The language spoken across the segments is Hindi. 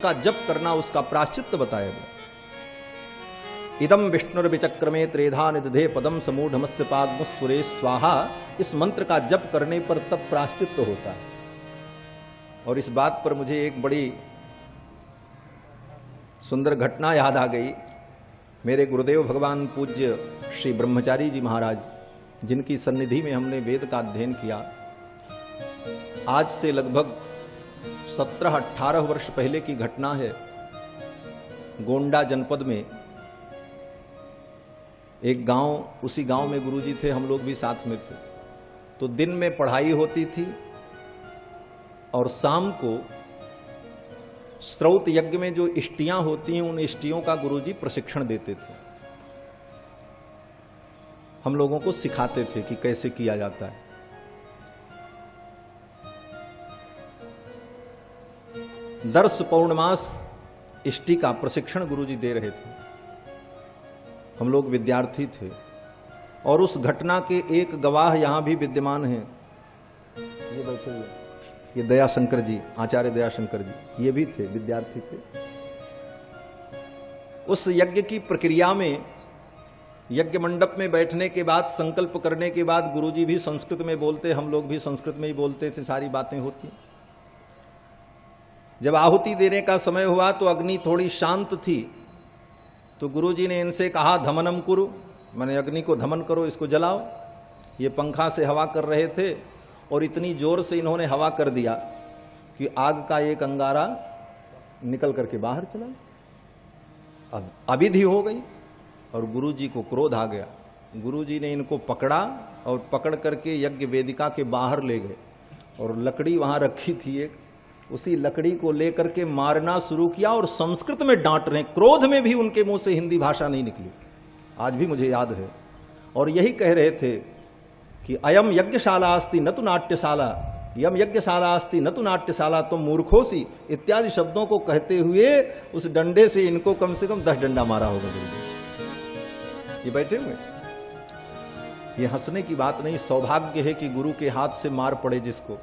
उसका जप करना, उसका प्रायश्चित्त बताया गया। इदम विष्णुर्विचक्रमे त्रेधा निदधे पदम समूढ़मस्य पाग्मुस्सुरे स्वाहा। इस मंत्र का जप करने पर तब प्रायश्चित्त होता है। और इस बात पर मुझे एक बड़ी सुंदर घटना याद आ गई। मेरे गुरुदेव भगवान पूज्य श्री ब्रह्मचारी जी महाराज, जिनकी सन्निधि में हमने वेद का अध्ययन किया, आज से लगभग 17-18 वर्ष पहले की घटना है। गोंडा जनपद में एक गांव, उसी गांव में गुरुजी थे, हम लोग भी साथ में थे। तो दिन में पढ़ाई होती थी और शाम को स्त्रौत यज्ञ में जो इष्टियां होती हैं, उन इष्टियों का गुरुजी प्रशिक्षण देते थे। हम लोगों को सिखाते थे कि कैसे किया जाता है। दर्श पौर्णमास इष्टि का प्रशिक्षण गुरुजी दे रहे थे। हम लोग विद्यार्थी थे और उस घटना के एक गवाह यहां भी विद्यमान हैं। ये बैठे हुए, ये दयाशंकर जी, आचार्य दयाशंकर जी, ये भी थे, विद्यार्थी थे। उस यज्ञ की प्रक्रिया में, यज्ञ मंडप में बैठने के बाद, संकल्प करने के बाद गुरुजी भी संस्कृत में बोलते, हम लोग भी संस्कृत में ही बोलते थे, सारी बातें होती। जब आहुति देने का समय हुआ तो अग्नि थोड़ी शांत थी, तो गुरुजी ने इनसे कहा धमनम कुरु, माने अग्नि को धमन करो, इसको जलाओ। ये पंखा से हवा कर रहे थे और इतनी जोर से इन्होंने हवा कर दिया कि आग का एक अंगारा निकल करके बाहर चला। अब अविधि हो गई और गुरुजी को क्रोध आ गया। गुरुजी ने इनको पकड़ा और पकड़ करके यज्ञ वेदिका के बाहर ले गए और लकड़ी वहां रखी थी एक, उसी लकड़ी को लेकर के मारना शुरू किया और संस्कृत में डांट रहे। क्रोध में भी उनके मुंह से हिंदी भाषा नहीं निकली, आज भी मुझे याद है। और यही कह रहे थे कि अयम यज्ञशाला अस्ति न तु नाट्यशाला, यम यज्ञशाला अस्ति न तु नाट्यशाला, तुम मूर्खोसी इत्यादि शब्दों को कहते हुए उस डंडे से इनको कम से कम 10 डंडा मारा होगा। ये बैठे हुए, ये हंसने की बात नहीं, सौभाग्य है कि गुरु के हाथ से मार पड़े जिसको।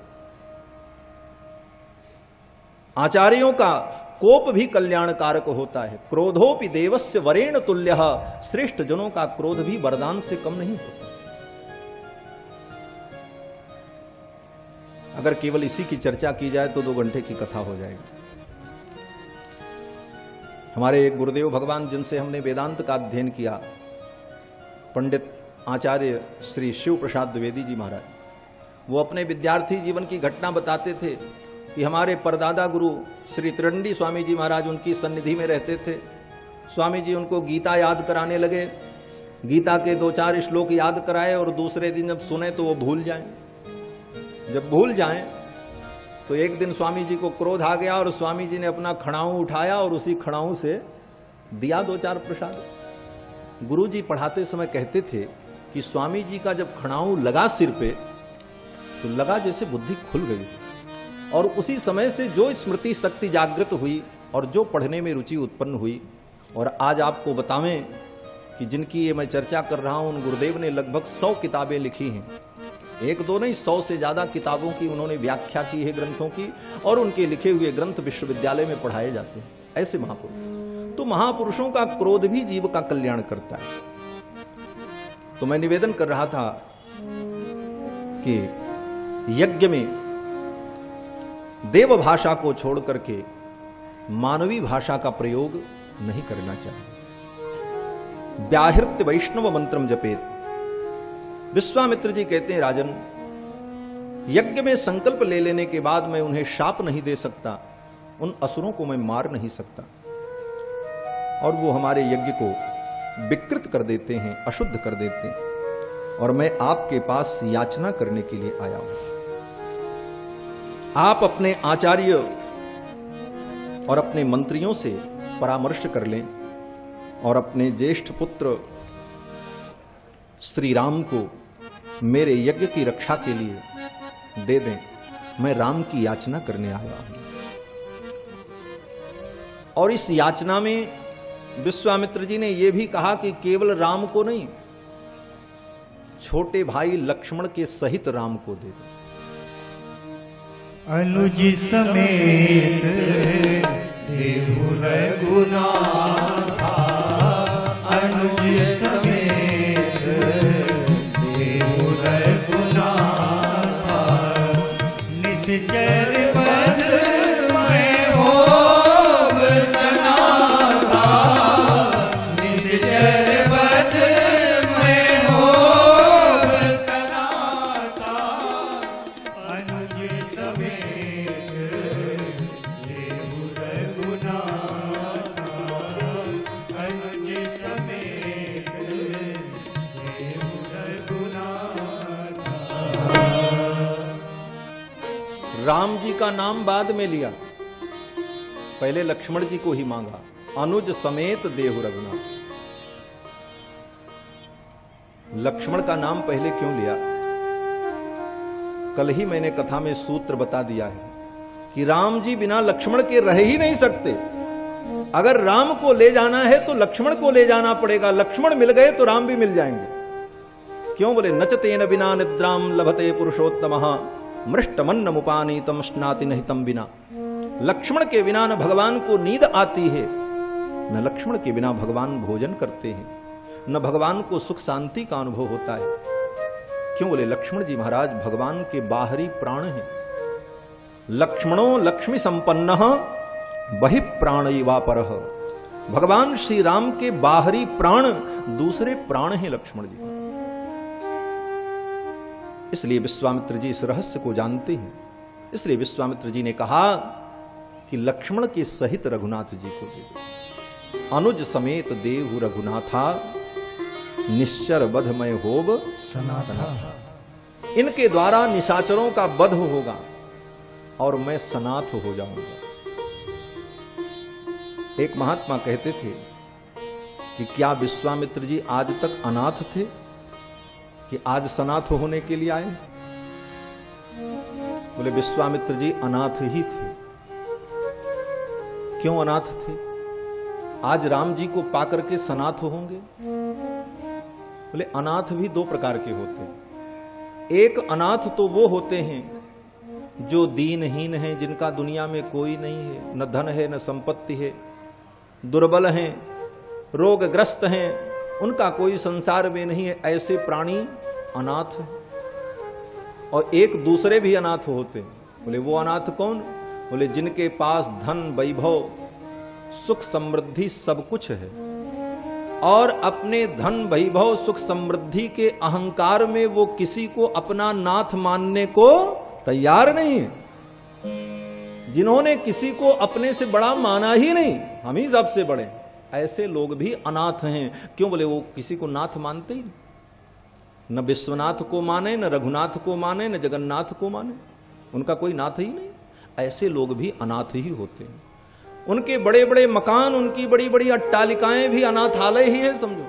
आचार्यों का कोप भी कल्याणकारक होता है। क्रोधोपि देवस्य वरेण तुल्यः, श्रेष्ठ जनों का क्रोध भी वरदान से कम नहीं होता। अगर केवल इसी की चर्चा की जाए तो 2 घंटे की कथा हो जाएगी। हमारे एक गुरुदेव भगवान, जिनसे हमने वेदांत का अध्ययन किया, पंडित आचार्य श्री शिव प्रसाद द्विवेदी जी महाराज, वो अपने विद्यार्थी जीवन की घटना बताते थे कि हमारे परदादा गुरु श्री त्रिदंडी स्वामी जी महाराज उनकी सन्निधि में रहते थे। स्वामी जी उनको गीता याद कराने लगे। गीता के 2-4 श्लोक याद कराए और दूसरे दिन जब सुने तो वो भूल जाएं। जब भूल जाएं तो एक दिन स्वामी जी को क्रोध आ गया और स्वामी जी ने अपना खड़ाऊं उठाया और उसी खड़ाऊं से दिया 2-4 प्रसाद। गुरु जी पढ़ाते समय कहते थे कि स्वामी जी का जब खड़ाऊं लगा सिर पे तो लगा जैसे बुद्धि खुल गई, और उसी समय से जो स्मृति शक्ति जागृत हुई और जो पढ़ने में रुचि उत्पन्न हुई। और आज आपको बतावें कि जिनकी ये मैं चर्चा कर रहा हूं, उन गुरुदेव ने लगभग 100 किताबें लिखी हैं। 1-2 नहीं, 100 से ज्यादा किताबों की उन्होंने व्याख्या की है ग्रंथों की, और उनके लिखे हुए ग्रंथ विश्वविद्यालय में पढ़ाए जाते हैं। ऐसे महापुरुष, तो महापुरुषों का क्रोध भी जीव का कल्याण करता है। तो मैं निवेदन कर रहा था कि यज्ञ में देव भाषा को छोड़ करके मानवी भाषा का प्रयोग नहीं करना चाहिए। व्याहृत्य वैष्णव मंत्रम जपेत। विश्वामित्र जी कहते हैं, राजन, यज्ञ में संकल्प ले लेने के बाद मैं उन्हें शाप नहीं दे सकता, उन असुरों को मैं मार नहीं सकता, और वो हमारे यज्ञ को विकृत कर देते हैं, अशुद्ध कर देते हैं, और मैं आपके पास याचना करने के लिए आया हूं। आप अपने आचार्य और अपने मंत्रियों से परामर्श कर लें और अपने ज्येष्ठ पुत्र श्री राम को मेरे यज्ञ की रक्षा के लिए दे दें। मैं राम की याचना करने आया हूं। और इस याचना में विश्वामित्र जी ने यह भी कहा कि केवल राम को नहीं, छोटे भाई लक्ष्मण के सहित राम को दे दे। अनुज समेत देहु रघुनाथा अनुज समेत देहु रघुनाथा निश्चर पद में होव सनाथा निश्चर पद में होव सनाथा अनुज समेत देहु रघुनाथा अनुज समेत देहु रघुनाथा। राम जी का नाम बाद में लिया, पहले लक्ष्मण जी को ही मांगा, अनुज समेत देहु रघुनाथ। लक्ष्मण का नाम पहले क्यों लिया? कल ही मैंने कथा में सूत्र बता दिया है कि राम जी बिना लक्ष्मण के रह ही नहीं सकते। अगर राम को ले जाना है तो लक्ष्मण को ले जाना पड़ेगा, लक्ष्मण मिल गए तो राम भी मिल जाएंगे। क्यों बोले? नचतेन बिना निद्राम लभते पुरुषोत्तमः मृष्टमन्नमुपानीतम स्नाति नहितम बिना। लक्ष्मण के बिना न भगवान को नींद आती है, न लक्ष्मण के बिना भगवान भोजन करते हैं, न भगवान को सुख शांति का अनुभव होता है। क्यों बोले? लक्ष्मण जी महाराज भगवान के बाहरी प्राण हैं। लक्ष्मणो लक्ष्मी संपन्न बहि प्राणैवापरः। भगवान श्री राम के बाहरी प्राण दूसरे प्राण हैं लक्ष्मण जी। इसलिए विश्वामित्र जी इस रहस्य को जानते हैं। इसलिए विश्वामित्र जी ने कहा कि लक्ष्मण के सहित रघुनाथ जी को दे दो। अनुज समेत देहु रघुनाथा निश्चर बधमय होब सनाथा। इनके द्वारा निशाचरों का वध होगा और मैं सनाथ हो जाऊंगा। एक महात्मा कहते थे कि क्या विश्वामित्र जी आज तक अनाथ थे कि आज सनाथ होने के लिए आए? बोले विश्वामित्र जी अनाथ ही थे। क्यों अनाथ थे? आज राम जी को पाकर के सनाथ होंगे? बोले अनाथ भी दो प्रकार के होते हैं। एक अनाथ तो वो होते हैं जो दीनहीन हैं, जिनका दुनिया में कोई नहीं है, न धन है न संपत्ति है, दुर्बल हैं, रोगग्रस्त हैं, उनका कोई संसार में नहीं है, ऐसे प्राणी अनाथ हैं। और एक दूसरे भी अनाथ होते हैं। बोले वो अनाथ कौन? बोले जिनके पास धन वैभव सुख समृद्धि सब कुछ है और अपने धन वैभव सुख समृद्धि के अहंकार में वो किसी को अपना नाथ मानने को तैयार नहीं है। जिन्होंने किसी को अपने से बड़ा माना ही नहीं, हम ही सबसे बड़े, ऐसे लोग भी अनाथ हैं। क्यों? बोले वो किसी को नाथ मानते ही नहीं। न विश्वनाथ को माने, न रघुनाथ को माने, न जगन्नाथ को माने, उनका कोई नाथ ही नहीं। ऐसे लोग भी अनाथ ही होते हैं। उनके बड़े बड़े मकान, उनकी बड़ी बड़ी अट्टालिकाएं भी अनाथालय ही है, समझो।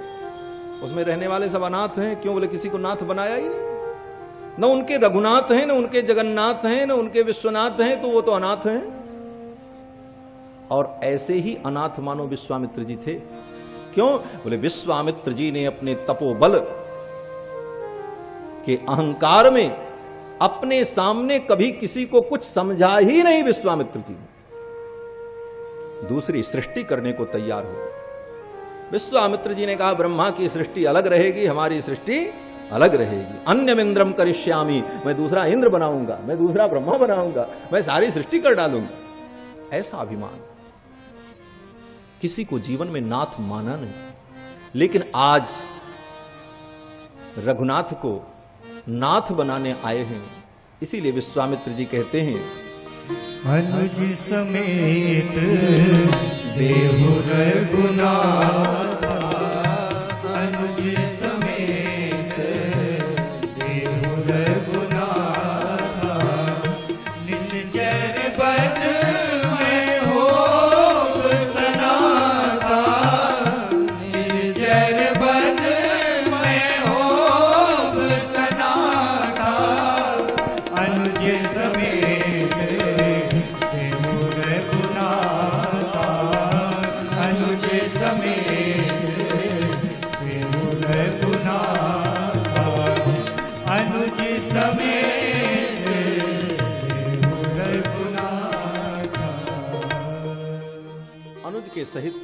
उसमें रहने वाले सब अनाथ हैं। क्यों? बोले किसी को नाथ बनाया ही नहीं। न उनके रघुनाथ हैं, न उनके जगन्नाथ हैं, न उनके विश्वनाथ हैं, तो वो तो अनाथ हैं। और ऐसे ही अनाथ मानो विश्वामित्र जी थे। क्यों? बोले विश्वामित्र जी ने अपने तपोबल के अहंकार में अपने सामने कभी किसी को कुछ समझा ही नहीं। विश्वामित्र जी दूसरी सृष्टि करने को तैयार हो। विश्वामित्र जी ने कहा ब्रह्मा की सृष्टि अलग रहेगी, हमारी सृष्टि अलग रहेगी। अन्यम इंद्रम करिष्यामि, मैं दूसरा इंद्र बनाऊंगा, मैं दूसरा ब्रह्मा बनाऊंगा, मैं सारी सृष्टि कर डालूंगा। ऐसा अभिमान किसी को जीवन में नाथ माना नहीं। लेकिन आज रघुनाथ को नाथ बनाने आए हैं। इसीलिए विश्वामित्र जी कहते हैं अनुज समेत देहु रघुनाथ, अनुज समेत देहु रघुनाथ, निश्चर बद में होव सनाथा, निश्चर बद में होव सनाथा, अनुज समेत देहु रघुनाथ, अनुज के सहित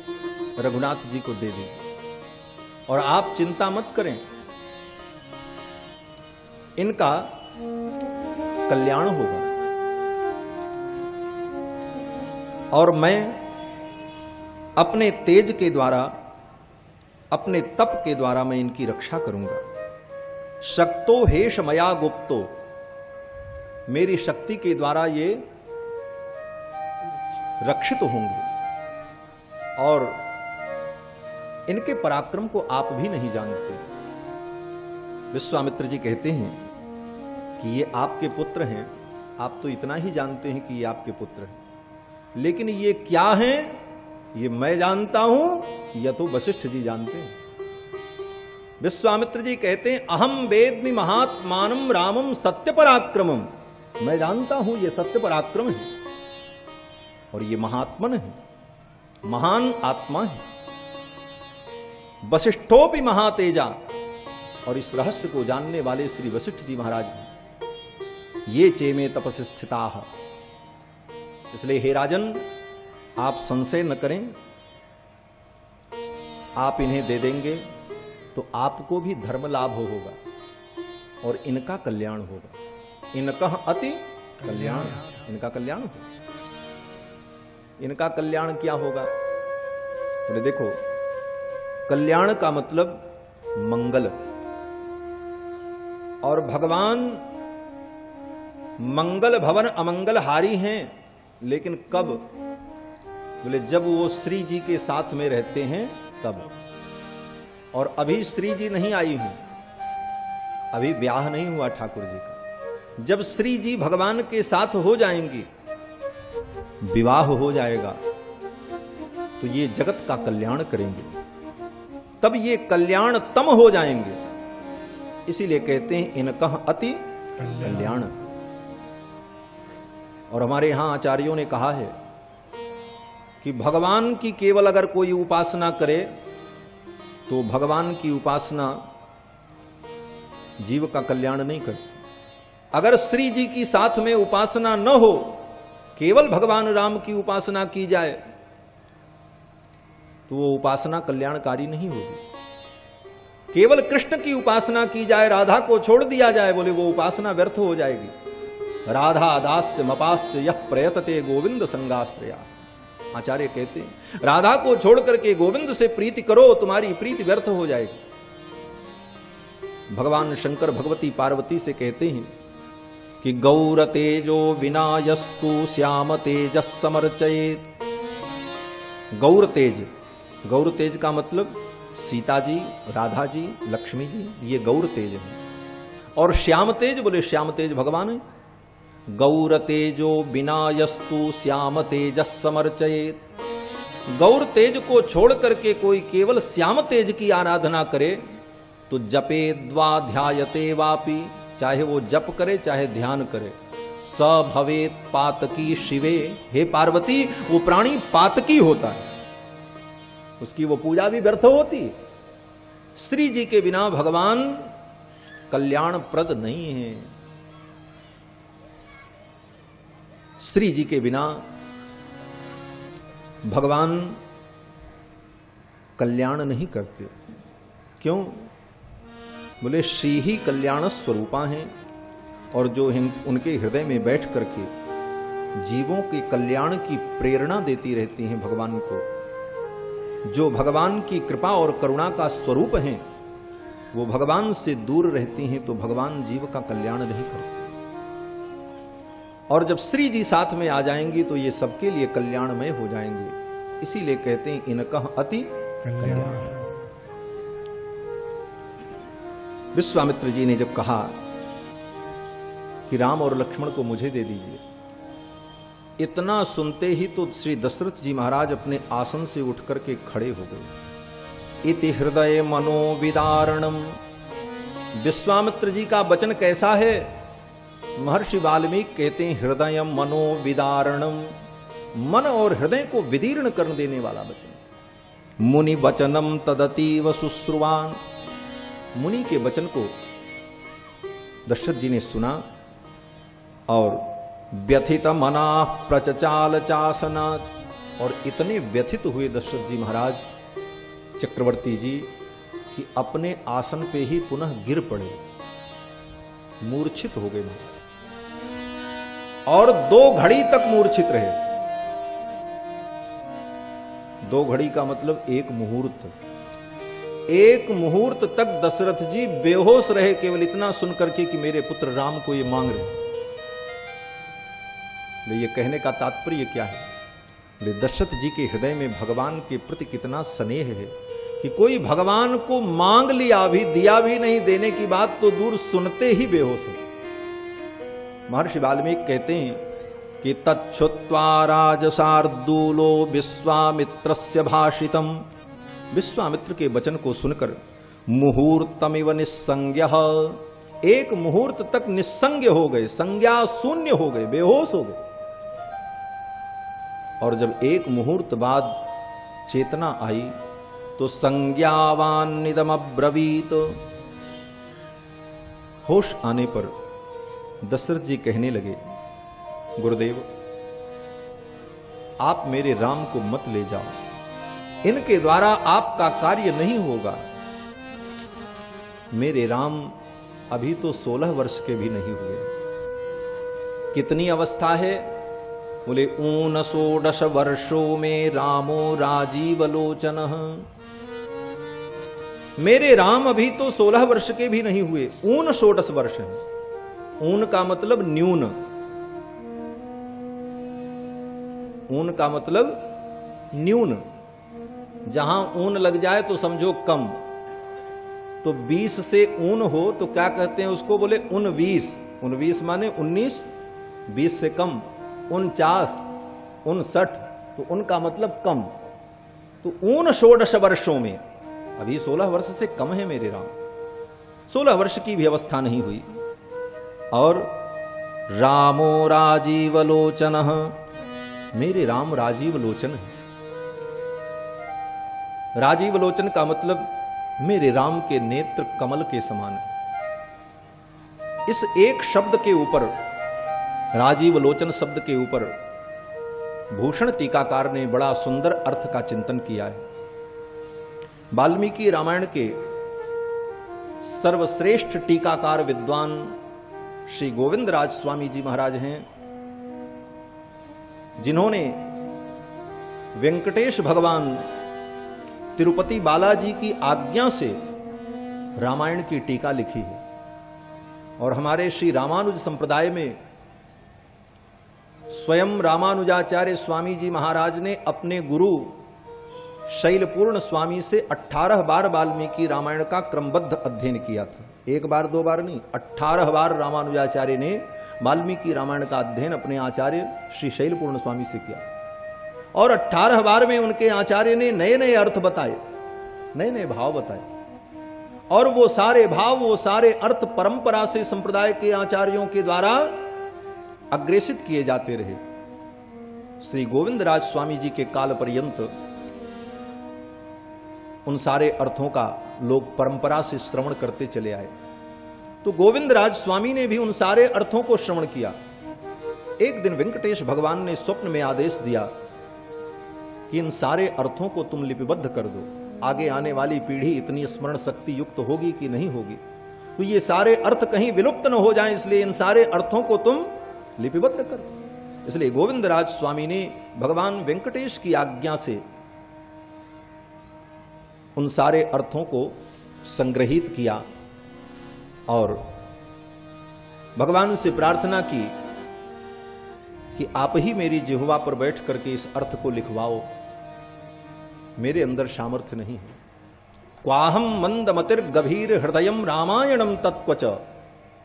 रघुनाथ जी को दे दीजिए और आप चिंता मत करें, इनका कल्याण होगा और मैं अपने तेज के द्वारा, अपने तप के द्वारा मैं इनकी रक्षा करूंगा। शक्तो हेश मया गुप्तो, मेरी शक्ति के द्वारा ये रक्षित होंगे और इनके पराक्रम को आप भी नहीं जानते। विश्वामित्र जी कहते हैं कि ये आपके पुत्र हैं, आप तो इतना ही जानते हैं कि ये आपके पुत्र हैं, लेकिन ये क्या हैं ये मैं जानता हूं, या तो वशिष्ठ जी जानते हैं। विश्वामित्र जी कहते हैं अहम वेद्मि महात्मानम रामम सत्य पराक्रमम, मैं जानता हूं ये सत्य पराक्रम है और ये महात्मन है, महान आत्मा है। वशिष्ठोपि महातेजा, और इस रहस्य को जानने वाले श्री वशिष्ठ जी महाराज हैं। ये चेमे तपस स्थिता, इसलिए हे राजन आप संशय न करें, आप इन्हें दे देंगे तो आपको भी धर्म लाभ होगा और इनका कल्याण होगा। इनका अति कल्याण, इनका कल्याण होगा। इनका कल्याण क्या होगा? तो देखो, कल्याण का मतलब मंगल, और भगवान मंगल भवन अमंगल हारी हैं, लेकिन कब? बोले जब वो श्री जी के साथ में रहते हैं तब। और अभी श्री जी नहीं आई हैं, अभी ब्याह नहीं हुआ ठाकुर जी का। जब श्री जी भगवान के साथ हो जाएंगी, विवाह हो जाएगा, तो ये जगत का कल्याण करेंगे, तब ये कल्याण तम हो जाएंगे। इसीलिए कहते हैं इनका अति कल्याण। और हमारे यहां आचार्यों ने कहा है कि भगवान की केवल अगर कोई उपासना करे तो भगवान की उपासना जीव का कल्याण नहीं करती। अगर श्री जी की साथ में उपासना न हो, केवल भगवान राम की उपासना की जाए, तो वो उपासना कल्याणकारी नहीं होगी। केवल कृष्ण की उपासना की जाए, राधा को छोड़ दिया जाए, बोले वो उपासना व्यर्थ हो जाएगी। राधा दास्य मपास्य यह प्रयतते गोविंद संगाश्रया। आचार्य कहते हैं राधा को छोड़ करके गोविंद से प्रीति करो, तुम्हारी प्रीति व्यर्थ हो जाएगी। भगवान शंकर भगवती पार्वती से कहते हैं कि गौर तेजो विनायस्तु श्याम तेजस समर्चयेत। गौर तेज, गौर तेज का मतलब सीता जी, राधा जी, लक्ष्मी जी, ये गौर तेज है। और श्याम तेज, बोले श्याम तेज भगवान है। गौर तेजो विनायस्तु श्याम तेजस समर्चयेत। गौर तेज को छोड़ करके कोई केवल श्याम तेज की आराधना करे तो जपे द्वा ध्यायते वापि, चाहे वो जप करे चाहे ध्यान करे, स भवेत पातकी शिवे। हे पार्वती, वो प्राणी पातकी होता है, उसकी वो पूजा भी व्यर्थ होती। श्री जी के बिना भगवान कल्याणप्रद नहीं है। श्री जी के बिना भगवान कल्याण नहीं करते। क्यों? बोले श्री ही कल्याण स्वरूपा हैं, और जो उनके हृदय में बैठ करके जीवों के कल्याण की प्रेरणा देती रहती हैं भगवान को, जो भगवान की कृपा और करुणा का स्वरूप हैं, वो भगवान से दूर रहती हैं तो भगवान जीव का कल्याण नहीं करते। और जब श्री जी साथ में आ जाएंगी तो ये सबके लिए कल्याणमय हो जाएंगे। इसीलिए कहते हैं इनका अति कल्याण। विश्वामित्र जी ने जब कहा कि राम और लक्ष्मण को मुझे दे दीजिए, इतना सुनते ही तो श्री दशरथ जी महाराज अपने आसन से उठ करके खड़े हो गए। इति हृदय मनोविदारणम। विश्वामित्र जी का वचन कैसा है? महर्षि वाल्मीकि कहते हैं हृदय मनोविदारणम, मन और हृदय को विदीर्ण कर देने वाला वचन। मुनि वचनम तदतीव शुश्रुवान। मुनि के वचन को दशरथ जी ने सुना और व्यथित मना प्रचचाल चासना। और इतने व्यथित हुए दशरथ जी महाराज चक्रवर्ती जी कि अपने आसन पे ही पुनः गिर पड़े, मूर्छित हो गए और 2 घड़ी तक मूर्छित रहे। 2 घड़ी का मतलब 1 मुहूर्त। 1 मुहूर्त तक दशरथ जी बेहोश रहे, केवल इतना सुनकर के कि मेरे पुत्र राम को ये मांग रहे। ये कहने का तात्पर्य क्या है? दशरथ जी के हृदय में भगवान के प्रति कितना स्नेह है कि कोई भगवान को मांग लिया भी, दिया भी नहीं, देने की बात तो दूर, सुनते ही बेहोश हो। महर्षि वाल्मीकि कहते हैं कि तच्छ्रुत्वा राजशार्दूलो विश्वामित्रस्य भाषितम, विश्वामित्र के वचन को सुनकर मुहूर्तमिव निस्संज्ञः, 1 मुहूर्त तक निस्संज्ञ हो गए, संज्ञा शून्य हो गए, बेहोश हो गए। और जब 1 मुहूर्त बाद चेतना आई तो संज्ञावान्निदम अब्रवीत, होश आने पर दशरथ जी कहने लगे, गुरुदेव आप मेरे राम को मत ले जाओ, इनके द्वारा आपका कार्य नहीं होगा। मेरे राम अभी तो 16 वर्ष के भी नहीं हुए। कितनी अवस्था है? बोले 19 वर्षों में रामो राजीवलोचन, मेरे राम अभी तो 16 वर्ष के भी नहीं हुए, 19 वर्ष हैं। ऊन का मतलब न्यून, ऊन का मतलब न्यून, जहां ऊन लग जाए तो समझो कम। तो 20 से ऊन हो तो क्या कहते हैं उसको? बोले 19। 19 माने 19, 20 से कम, 49, 59, तो उनका मतलब कम। तो 19 वर्षों में, अभी 16 वर्ष से कम है मेरे राम, 16 वर्ष की भी अवस्था नहीं हुई। और रामो राजीवलोचन, मेरे राम राजीव लोचन है। राजीव लोचन का मतलब मेरे राम के नेत्र कमल के समान है। इस एक शब्द के ऊपर, राजीव लोचन शब्द के ऊपर भूषण टीकाकार ने बड़ा सुंदर अर्थ का चिंतन किया है। वाल्मीकि रामायण के सर्वश्रेष्ठ टीकाकार विद्वान श्री गोविंद राज स्वामी जी महाराज हैं, जिन्होंने वेंकटेश भगवान तिरुपति बालाजी की आज्ञा से रामायण की टीका लिखी है। और हमारे श्री रामानुज संप्रदाय में स्वयं रामानुजाचार्य स्वामी जी महाराज ने अपने गुरु शैलपूर्ण स्वामी से 18 बार वाल्मीकि रामायण का क्रमबद्ध अध्ययन किया था। 1 बार 2 बार नहीं, 18 बार रामानुजाचार्य ने वाल्मीकि रामायण का अध्ययन अपने आचार्य श्री शैलपूर्ण स्वामी से किया। और 18 बार में उनके आचार्य ने नए नए अर्थ बताए, नए नए भाव बताए। और वो सारे भाव, वो सारे अर्थ परंपरा से संप्रदाय के आचार्यों के द्वारा अग्रेसित किए जाते रहे। श्री गोविंद राज स्वामी जी के काल पर्यंत उन सारे अर्थों का लोग परंपरा से श्रवण करते चले आए। तो गोविंद राज स्वामी ने भी उन सारे अर्थों को श्रवण किया। एक दिन वेंकटेश भगवान ने स्वप्न में आदेश दिया कि इन सारे अर्थों को तुम लिपिबद्ध कर दो, आगे आने वाली पीढ़ी इतनी स्मरण शक्ति युक्त होगी कि नहीं होगी, तो ये सारे अर्थ कहीं विलुप्त न हो जाएं, इसलिए इन सारे अर्थों को तुम लिपिबद्ध कर दो। इसलिए गोविंद राज स्वामी ने भगवान वेंकटेश की आज्ञा से उन सारे अर्थों को संग्रहित किया और भगवान से प्रार्थना की कि आप ही मेरी जिह्वा पर बैठ करके इस अर्थ को लिखवाओ, मेरे अंदर सामर्थ्य नहीं है। क्वाहम मंदमतिर गभीर हृदयम रामायणम तत्वच,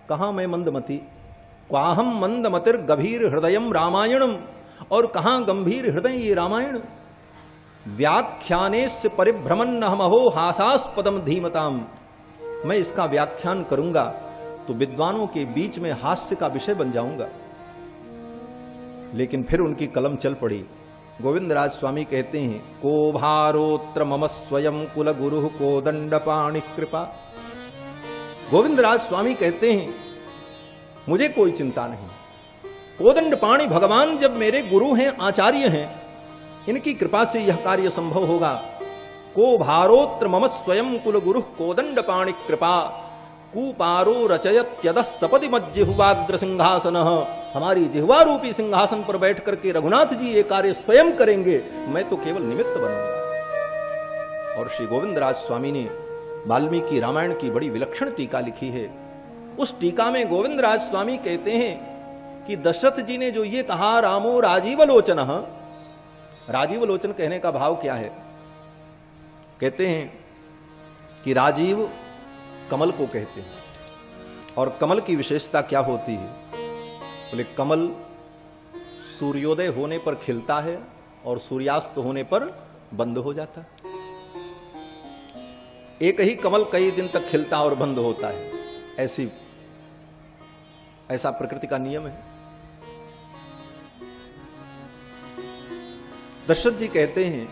कहां मैं मंदमती, क्वाहम मंदमतिर गभीर हृदयम रामायणम, और कहां गंभीर हृदय ये रामायण। व्याख्यानेस्य परिभ्रमन् अहमहो हासास्पदम धीमताम, मैं इसका व्याख्यान करूंगा तो विद्वानों के बीच में हास्य का विषय बन जाऊंगा। लेकिन फिर उनकी कलम चल पड़ी। गोविंदराज स्वामी कहते हैं, को भारोत्र मम स्वयं कुल गुरु को दंडपाणि कृपा। गोविंदराज स्वामी कहते हैं, मुझे कोई चिंता नहीं, कोदंड पाणि भगवान जब मेरे गुरु हैं, आचार्य हैं, इनकी कृपा से यह कार्य संभव होगा। को भारोत्र मम स्वयं कुल गुरु कोदंड पाणि कृपा कुपारो रचयत्यद सपदि मज्जिह्वाग्र सिंहासन। हमारी जिह्वा रूपी सिंहासन पर बैठ करके रघुनाथ जी ये कार्य स्वयं करेंगे, मैं तो केवल निमित्त बनूंगा। और श्री गोविंद राज स्वामी ने वाल्मीकि रामायण की बड़ी विलक्षण टीका लिखी है। उस टीका में गोविंद राज स्वामी कहते हैं कि दशरथ जी ने जो ये कहा रामो राजीव लोचन, राजीव लोचन कहने का भाव क्या है? कहते हैं कि राजीव कमल को कहते हैं, और कमल की विशेषता क्या होती है? बोले कमल सूर्योदय होने पर खिलता है और सूर्यास्त होने पर बंद हो जाता है। एक ही कमल कई दिन तक खिलता और बंद होता है, ऐसा प्रकृति का नियम है। दशरथ जी कहते हैं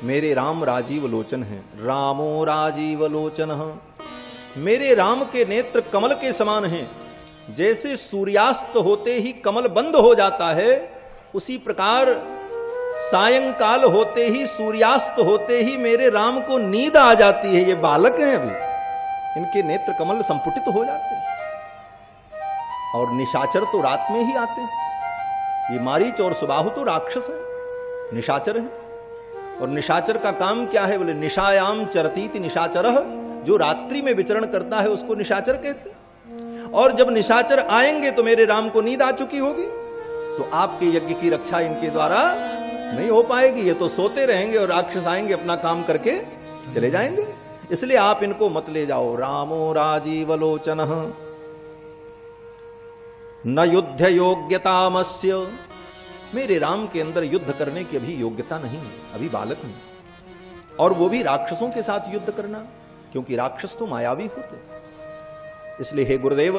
मेरे राम राजीव लोचन हैं, रामो राजीव लोचन। मेरे राम के नेत्र कमल के समान हैं। जैसे सूर्यास्त होते ही कमल बंद हो जाता है, उसी प्रकार सायंकाल होते ही सूर्यास्त होते ही मेरे राम को नींद आ जाती है। ये बालक हैं, अभी इनके नेत्र कमल संपुटित हो जाते हैं। और निशाचर तो रात में ही आते हैं। ये मारीच और सुबाहु तो राक्षस है, निशाचर है। और निशाचर का काम क्या है? बोले निशायाम चरतीति निशाचरः, जो रात्रि में विचरण करता है उसको निशाचर कहते हैं। और जब निशाचर आएंगे तो मेरे राम को नींद आ चुकी होगी, तो आपके यज्ञ की रक्षा इनके द्वारा नहीं हो पाएगी। ये तो सोते रहेंगे और राक्षस आएंगे अपना काम करके चले जाएंगे। इसलिए आप इनको मत ले जाओ। रामो राजीव लोचन न युद्ध योग्यतामस्य, मेरे राम के अंदर युद्ध करने की अभी योग्यता नहीं है, अभी बालक हैं। और वो भी राक्षसों के साथ युद्ध करना, क्योंकि राक्षस तो मायावी होते। इसलिए हे गुरुदेव,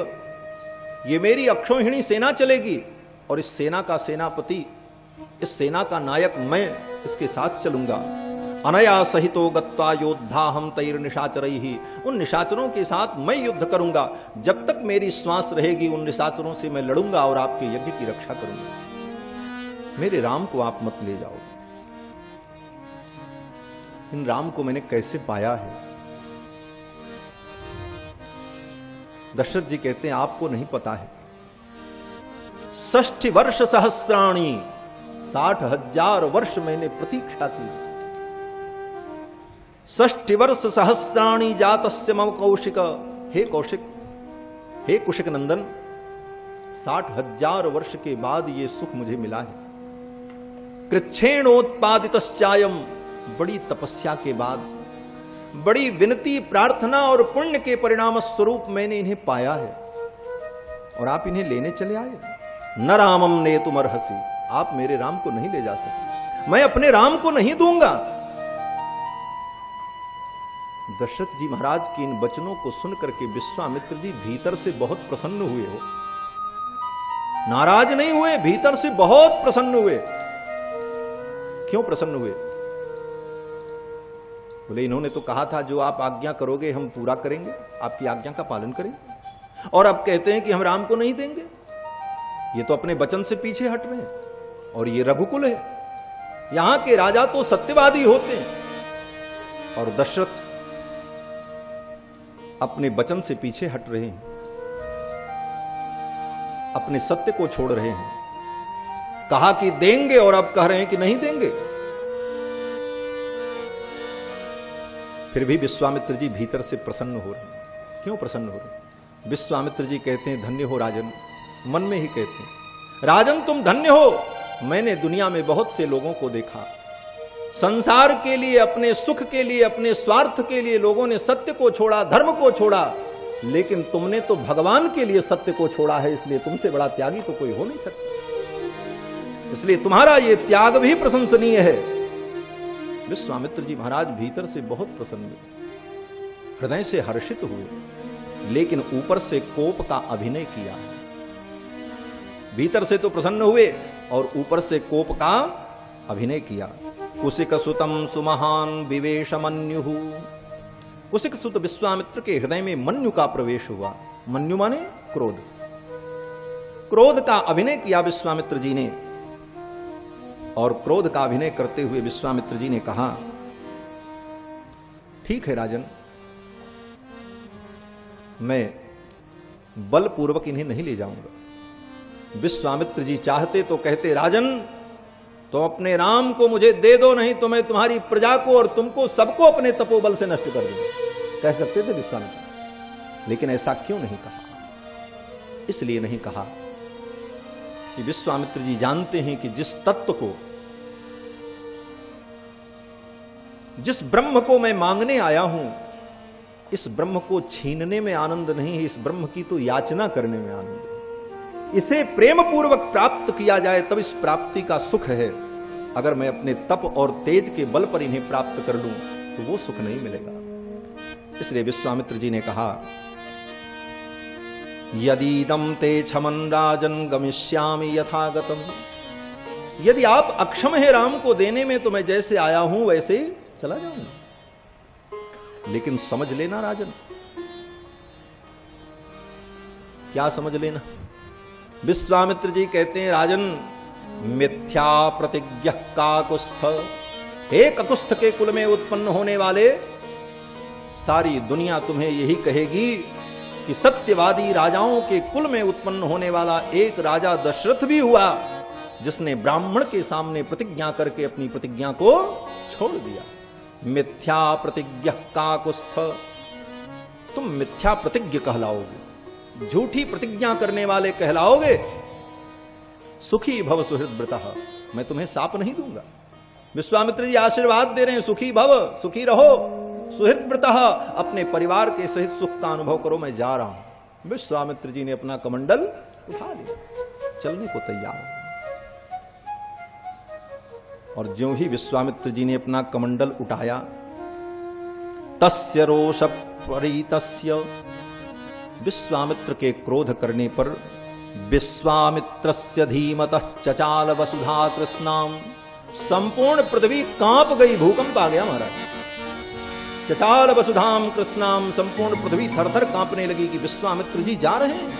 ये मेरी अक्षौहिणी सेना चलेगी और इस सेना का सेनापति, इस सेना का नायक मैं इसके साथ चलूंगा। अनया सहितो गत्वा योद्धा हम तैर निशाचरैहि, उन निशाचरों के साथ मैं युद्ध करूंगा। जब तक मेरी श्वास रहेगी उन निशाचरों से मैं लड़ूंगा और आपके यज्ञ की रक्षा करूंगा। मेरे राम को आप मत ले जाओ। इन राम को मैंने कैसे पाया है? दशरथ जी कहते हैं आपको नहीं पता है। 60 वर्ष सहस्राणी, 60,000 वर्ष मैंने प्रतीक्षा की। 60 वर्ष सहस्राणी जातस्य मम कौशिक, हे कौशिक, हे कुशिक नंदन, 60,000 वर्ष के बाद ये सुख मुझे मिला है। कृच्छेणोत्पादितश्चायम, बड़ी तपस्या के बाद, बड़ी विनती प्रार्थना और पुण्य के परिणाम स्वरूप मैंने इन्हें पाया है। और आप इन्हें लेने चले आए। न रामम ने तुम अर्हसी, आप मेरे राम को नहीं ले जा सकते, मैं अपने राम को नहीं दूंगा। दशरथ जी महाराज के इन वचनों को सुनकर के विश्वामित्र जी भीतर से बहुत प्रसन्न हुए हो, नाराज नहीं हुए, भीतर से बहुत प्रसन्न हुए। क्यों प्रसन्न हुए? बोले इन्होंने तो कहा था जो आप आज्ञा करोगे हम पूरा करेंगे, आपकी आज्ञा का पालन करेंगे, और अब कहते हैं कि हम राम को नहीं देंगे। ये तो अपने वचन से पीछे हट रहे हैं। और ये रघुकुल है, यहां के राजा तो सत्यवादी होते हैं, और दशरथ अपने वचन से पीछे हट रहे हैं, अपने सत्य को छोड़ रहे हैं। कहा कि देंगे और अब कह रहे हैं कि नहीं देंगे। फिर भी विश्वामित्र जी भीतर से प्रसन्न हो रहे हैं। क्यों प्रसन्न हो रहे हैं? विश्वामित्र जी कहते हैं धन्य हो राजन, मन में ही कहते हैं राजन तुम धन्य हो। मैंने दुनिया में बहुत से लोगों को देखा, संसार के लिए, अपने सुख के लिए, अपने स्वार्थ के लिए लोगों ने सत्य को छोड़ा, धर्म को छोड़ा, लेकिन तुमने तो भगवान के लिए सत्य को छोड़ा है, इसलिए तुमसे बड़ा त्यागी तो कोई हो नहीं सकता। इसलिए तुम्हारा यह त्याग भी प्रशंसनीय है। विश्वामित्र जी महाराज भीतर से बहुत प्रसन्न हुए, हृदय से हर्षित हुए, लेकिन ऊपर से कोप का अभिनय किया। भीतर से तो प्रसन्न हुए और ऊपर से कोप का अभिनय किया। कुशिक सुतम सुमहान विवेश मन्यु, कुशिक सुत विश्वामित्र के हृदय में मन्यु का प्रवेश हुआ। मन्यु माने क्रोध, क्रोध का अभिनय किया विश्वामित्र जी ने। और क्रोध का अभिनय करते हुए विश्वामित्र जी ने कहा, ठीक है राजन, मैं बलपूर्वक इन्हें नहीं ले जाऊंगा। विश्वामित्र जी चाहते तो कहते, राजन तो अपने राम को मुझे दे दो, नहीं तो मैं तुम्हारी प्रजा को और तुमको सबको अपने तपोबल से नष्ट कर दूंगा। कह सकते थे विश्वामित्र, लेकिन ऐसा क्यों नहीं कहा? इसलिए नहीं कहा कि विश्वामित्र जी जानते हैं कि जिस तत्व को, जिस ब्रह्म को मैं मांगने आया हूं, इस ब्रह्म को छीनने में आनंद नहीं है, इस ब्रह्म की तो याचना करने में आनंद है। इसे प्रेम पूर्वक प्राप्त किया जाए तब इस प्राप्ति का सुख है। अगर मैं अपने तप और तेज के बल पर इन्हें प्राप्त कर लूं तो वो सुख नहीं मिलेगा। इसलिए विश्वामित्र जी ने कहा, यदीदम ते क्षमन राजन गमिष्यामि यथागतम। यदि आप अक्षम है राम को देने में तो मैं जैसे आया हूं वैसे चला जाऊंगा। लेकिन समझ लेना राजन। क्या समझ लेना? विश्वामित्र जी कहते हैं, राजन मिथ्या प्रतिज्ञ काकुस्थ, एक ककुस्थ के कुल में उत्पन्न होने वाले सारी दुनिया तुम्हें यही कहेगी कि सत्यवादी राजाओं के कुल में उत्पन्न होने वाला एक राजा दशरथ भी हुआ जिसने ब्राह्मण के सामने प्रतिज्ञा करके अपनी प्रतिज्ञा को छोड़ दिया। मिथ्या प्रतिज्ञ काकुस्थ, तुम मिथ्या प्रतिज्ञ कहलाओगे, झूठी प्रतिज्ञा करने वाले कहलाओगे। सुखी भव सुहृद्व्रतः, मैं तुम्हें शाप नहीं दूंगा। विश्वामित्र जी आशीर्वाद दे रहे हैं, सुखी भव, सुखी रहो, सुहृद्व्रतः, अपने परिवार के सहित सुख का अनुभव करो, मैं जा रहा हूं। विश्वामित्र जी ने अपना कमंडल उठा लिया, चलने को तैयार हो। और ज्यों ही विश्वामित्र जी ने अपना कमंडल उठाया, तस्य रोष परितस्य, विश्वामित्र के क्रोध करने पर विश्वामित्रस्य धीमतः चचाल वसुधा कृष्णाम, संपूर्ण पृथ्वी कांप गई, भूकंप आ गया महाराज। चचाल वसुधाम कृष्णाम, संपूर्ण पृथ्वी थरथर कांपने लगी कि विश्वामित्र जी जा रहे हैं,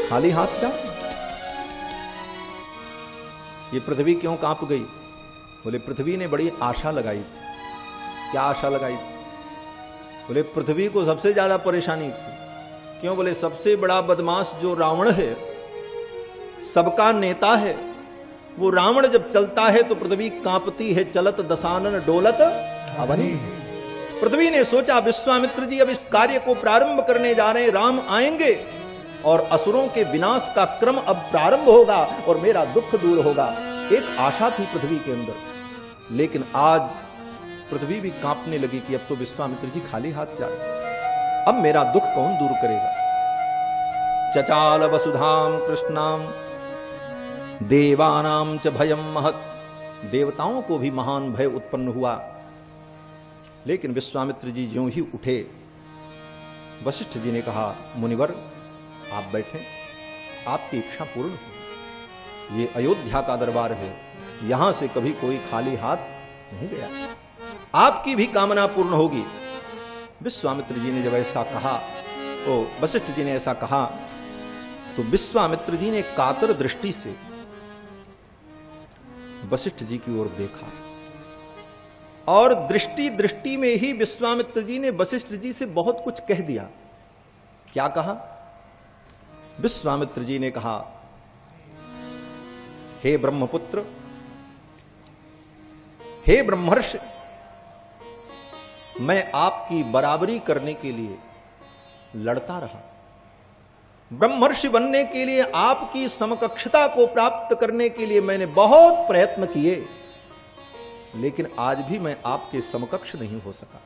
खाली हाथ जा। ये पृथ्वी क्यों कांप गई? बोले पृथ्वी ने बड़ी आशा लगाई थी। क्या आशा लगाई थी? बोले पृथ्वी को सबसे ज्यादा परेशानी थी। क्यों? बोले सबसे बड़ा बदमाश जो रावण है, सबका नेता है, वो रावण जब चलता है तो पृथ्वी कांपती है, चलत दशानन डोलत अवनी। पृथ्वी ने सोचा विश्वामित्र जी अब इस कार्य को प्रारंभ करने जा रहे हैं, राम आएंगे और असुरों के विनाश का क्रम अब प्रारंभ होगा और मेरा दुख दूर होगा। एक आशा थी पृथ्वी के अंदर। लेकिन आज पृथ्वी भी कांपने लगी कि अब तो विश्वामित्र जी खाली हाथ जा रहे, अब मेरा दुख कौन दूर करेगा। चचाल वसुधाम कृष्णाम देवानाम च भयम महत्, देवताओं को भी महान भय उत्पन्न हुआ। लेकिन विश्वामित्र जी ज्यों ही उठे, वशिष्ठ जी ने कहा, मुनिवर आप बैठें, आपकी इच्छा पूर्ण हो। ये अयोध्या का दरबार है, यहां से कभी कोई खाली हाथ नहीं गया, आपकी भी कामना पूर्ण होगी। विश्वामित्र जी ने जब ऐसा कहा, तो वशिष्ठ जी ने ऐसा कहा, तो विश्वामित्र जी ने कातर दृष्टि से वशिष्ठ जी की ओर देखा और दृष्टि दृष्टि में ही विश्वामित्र जी ने वशिष्ठ जी से बहुत कुछ कह दिया। क्या कहा? विश्वामित्र जी ने कहा, हे ब्रह्मपुत्र, हे ब्रह्मर्षि, मैं आपकी बराबरी करने के लिए लड़ता रहा, ब्रह्मर्षि बनने के लिए, आपकी समकक्षता को प्राप्त करने के लिए मैंने बहुत प्रयत्न किए, लेकिन आज भी मैं आपके समकक्ष नहीं हो सका।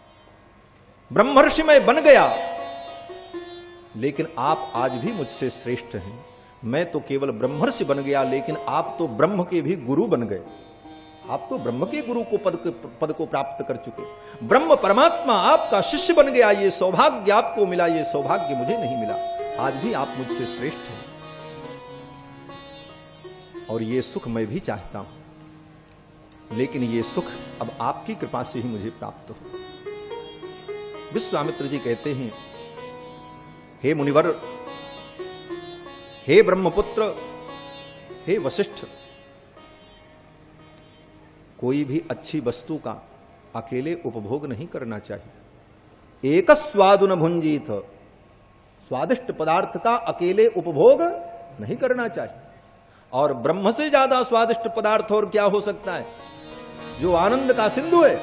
ब्रह्मर्षि मैं बन गया, लेकिन आप आज भी मुझसे श्रेष्ठ हैं। मैं तो केवल ब्रह्मर्षि बन गया, लेकिन आप तो ब्रह्म के भी गुरु बन गए। आप तो ब्रह्म के गुरु को पद को प्राप्त कर चुके। ब्रह्म परमात्मा आपका शिष्य बन गया। ये सौभाग्य आपको मिला, ये सौभाग्य मुझे नहीं मिला। आज भी आप मुझसे श्रेष्ठ हैं और ये सुख मैं भी चाहता हूं, लेकिन ये सुख अब आपकी कृपा से ही मुझे प्राप्त हो। विश्वामित्र जी कहते हैं, हे मुनिवर, हे ब्रह्मपुत्र, हे वशिष्ठ, कोई भी अच्छी वस्तु का अकेले उपभोग नहीं करना चाहिए। एक स्वादु न भुंजीत, स्वादिष्ट पदार्थ का अकेले उपभोग नहीं करना चाहिए। और ब्रह्म से ज्यादा स्वादिष्ट पदार्थ और क्या हो सकता है, जो आनंद का सिंधु है।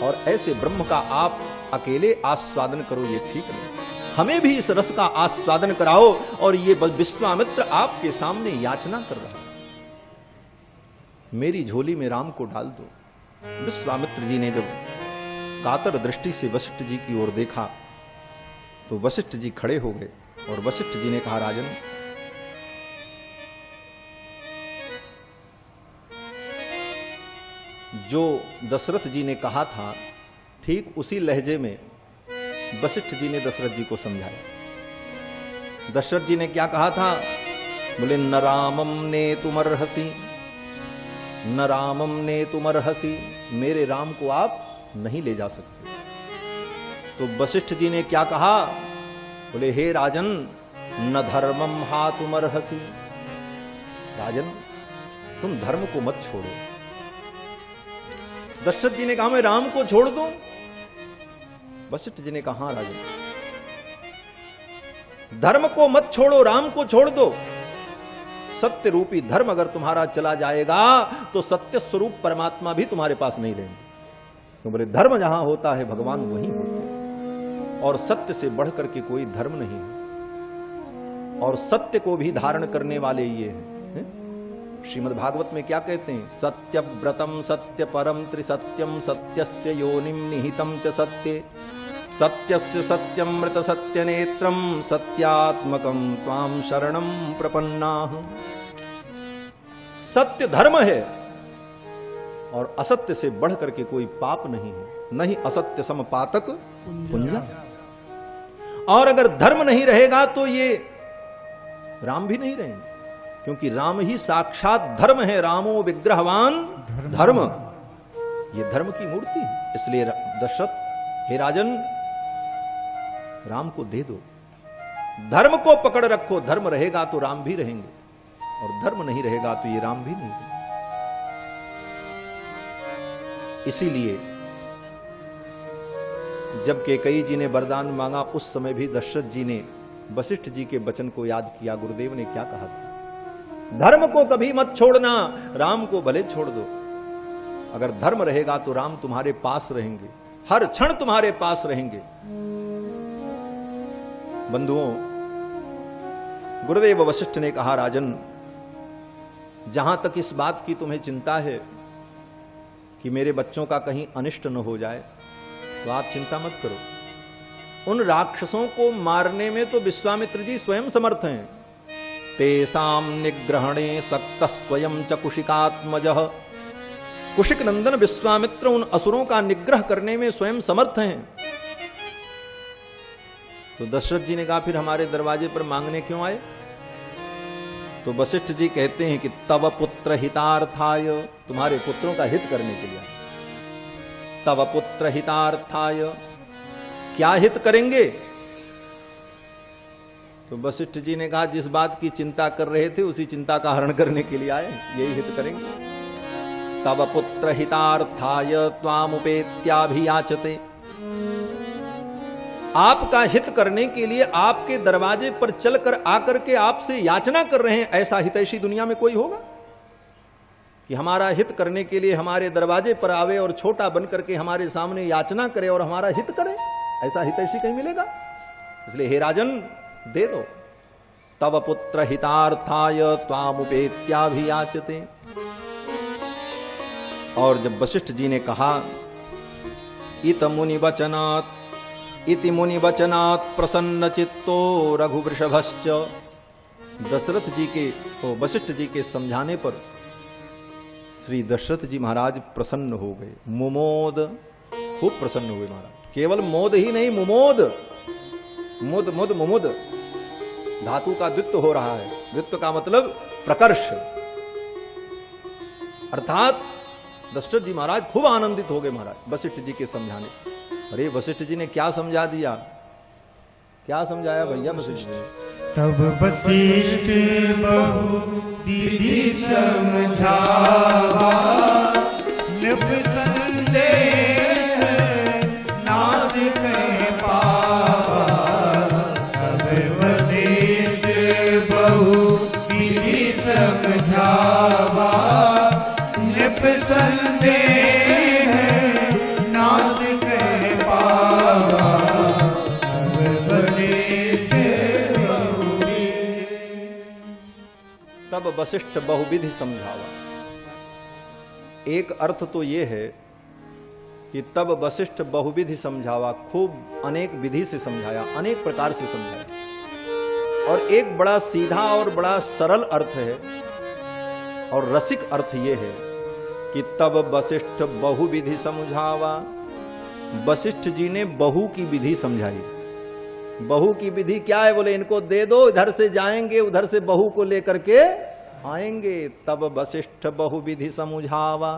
और ऐसे ब्रह्म का आप अकेले आस्वादन करो, ये ठीक नहीं। हमें भी इस रस का आस्वादन कराओ। और ये विश्वामित्र आपके सामने याचना कर रहा है, मेरी झोली में राम को डाल दो। विश्वामित्र जी ने जब कातर दृष्टि से वशिष्ठ जी की ओर देखा तो वशिष्ठ जी खड़े हो गए और वशिष्ठ जी ने कहा, राजन, जो दशरथ जी ने कहा था ठीक उसी लहजे में वशिष्ठ जी ने दशरथ जी को समझाया। दशरथ जी ने क्या कहा था, बोले, न रामम ने तुमर्हसी, न रामम ने तुमर्हसी, मेरे राम को आप नहीं ले जा सकते। तो वशिष्ठ जी ने क्या कहा, बोले, हे राजन, न धर्मम हा तुमर्हसी, राजन तुम धर्म को मत छोड़ो। दशरथ जी ने कहा, मैं राम को छोड़ दूं? वशिष्ठ जी ने कहा, हाँ राजन, धर्म को मत छोड़ो, राम को छोड़ दो। सत्य रूपी धर्म अगर तुम्हारा चला जाएगा तो सत्य स्वरूप परमात्मा भी तुम्हारे पास नहीं रहेंगे। तो बोले, धर्म जहां होता है भगवान वहीं होते हैं, और सत्य से बढ़ करके कोई धर्म नहीं है। और सत्य को भी धारण करने वाले ये हैं। श्रीमद् भागवत में क्या कहते हैं, सत्यव्रतम सत्य परम त्रिसत्यम सत्यस्य योनिम निहितम च सत्ये सत्यस्य सत्यमृत सत्य नेत्रम सत्यात्मकम त्वाम शरणम प्रपन्नाः। सत्य धर्म है और असत्य से बढ़ करके कोई पाप नहीं है, नहीं असत्य सम पातक पुंजा। और अगर धर्म नहीं रहेगा तो ये राम भी नहीं रहेंगे, क्योंकि राम ही साक्षात धर्म है। रामो विग्रहवान धर्म, ये धर्म की मूर्ति है। इसलिए दशरथ, हे राजन, राम को दे दो, धर्म को पकड़ रखो। धर्म रहेगा तो राम भी रहेंगे, और धर्म नहीं रहेगा तो ये राम भी नहीं रहेंगे। इसीलिए जब कैकेयी जी ने वरदान मांगा, उस समय भी दशरथ जी ने वशिष्ठ जी के वचन को याद किया। गुरुदेव ने क्या कहा था, धर्म को कभी मत छोड़ना, राम को भले छोड़ दो। अगर धर्म रहेगा तो राम तुम्हारे पास रहेंगे, हर क्षण तुम्हारे पास रहेंगे। बंधुओं, गुरुदेव वशिष्ठ ने कहा, राजन, जहां तक इस बात की तुम्हें चिंता है कि मेरे बच्चों का कहीं अनिष्ट न हो जाए, तो आप चिंता मत करो। उन राक्षसों को मारने में तो विश्वामित्र जी स्वयं समर्थ हैं। तेसाम निग्रहणे सक्त स्वयं च कुशिकात्मजः, कुशिक नंदन विश्वामित्र उन असुरों का निग्रह करने में स्वयं समर्थ हैं। तो दशरथ जी ने कहा, फिर हमारे दरवाजे पर मांगने क्यों आए? तो वशिष्ठ जी कहते हैं कि तव पुत्र हितार्थाय, तुम्हारे पुत्रों का हित करने के लिए। तव पुत्र हितार्थाय, क्या हित करेंगे? तो वशिष्ठ जी ने कहा, जिस बात की चिंता कर रहे थे उसी चिंता का हरण करने के लिए आए, यही हित करेंगे। तव पुत्र हितार्थाय त्वामुपेत्याभियाचते, आपका हित करने के लिए आपके दरवाजे पर चलकर आकर के आपसे याचना कर रहे हैं। ऐसा हितैषी दुनिया में कोई होगा कि हमारा हित करने के लिए हमारे दरवाजे पर आवे और छोटा बन करके हमारे सामने याचना करे और हमारा हित करे? ऐसा हितैषी कहीं मिलेगा? इसलिए हे राजन, दे दो। तव पुत्र हितार्थाय त्वामुपेत्याभियाचते। और जब वशिष्ठ जी ने कहा, इत मुनि वचनात् इति मुनि वचनात् प्रसन्न चित्तो रघुवृषभश्च, दशरथ जी के वशिष्ठ जी के समझाने पर श्री दशरथ जी महाराज प्रसन्न हो गए। मुमोद, खूब प्रसन्न हुए महाराज। केवल मोद ही नहीं, मुमोद, मुद मुद मुमुद, धातु का द्वित्व हो रहा है। द्वित्व का मतलब प्रकर्ष, अर्थात दशरथ जी महाराज खूब आनंदित हो गए महाराज वशिष्ठ जी के समझाने। अरे वशिष्ठ जी ने क्या समझा दिया, क्या समझाया भैया वशिष्ठ जी? तब वशिष्ठ बहु विधि समझावा, नृप संदेश नासिक पावा, तब वशिष्ठ बहु विधि समझावा। नृप संदेश नासिक पावा, तब वशिष्ठ तब वशिष्ठ बहुविधि समझावा। एक अर्थ तो यह है कि तब वशिष्ठ बहुविधि समझावा, खूब अनेक विधि से समझाया, अनेक प्रकार से समझाया। और एक बड़ा सीधा और बड़ा सरल अर्थ है और रसिक अर्थ यह है कि तब वशिष्ठ बहुविधि समझावा। वशिष्ठ जी ने बहु की विधि समझाई। बहू की विधि क्या है? बोले इनको दे दो, इधर से जाएंगे, उधर से बहू को लेकर के आएंगे। तब वशिष्ठ बहु विधि समझावा।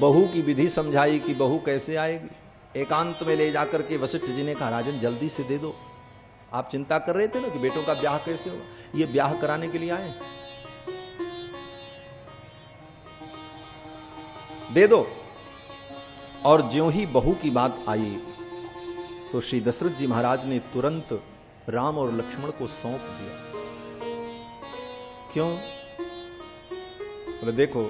बहू की विधि समझाई कि बहू कैसे आएगी। एकांत में ले जाकर के वशिष्ठ जी ने कहा राजन जल्दी से दे दो। आप चिंता कर रहे थे ना कि बेटों का ब्याह कैसे होगा, ये ब्याह कराने के लिए आए, दे दो। और ज्यों ही बहू की बात आई तो श्री दशरथ जी महाराज ने तुरंत राम और लक्ष्मण को सौंप दिया। क्यों? बोले देखो,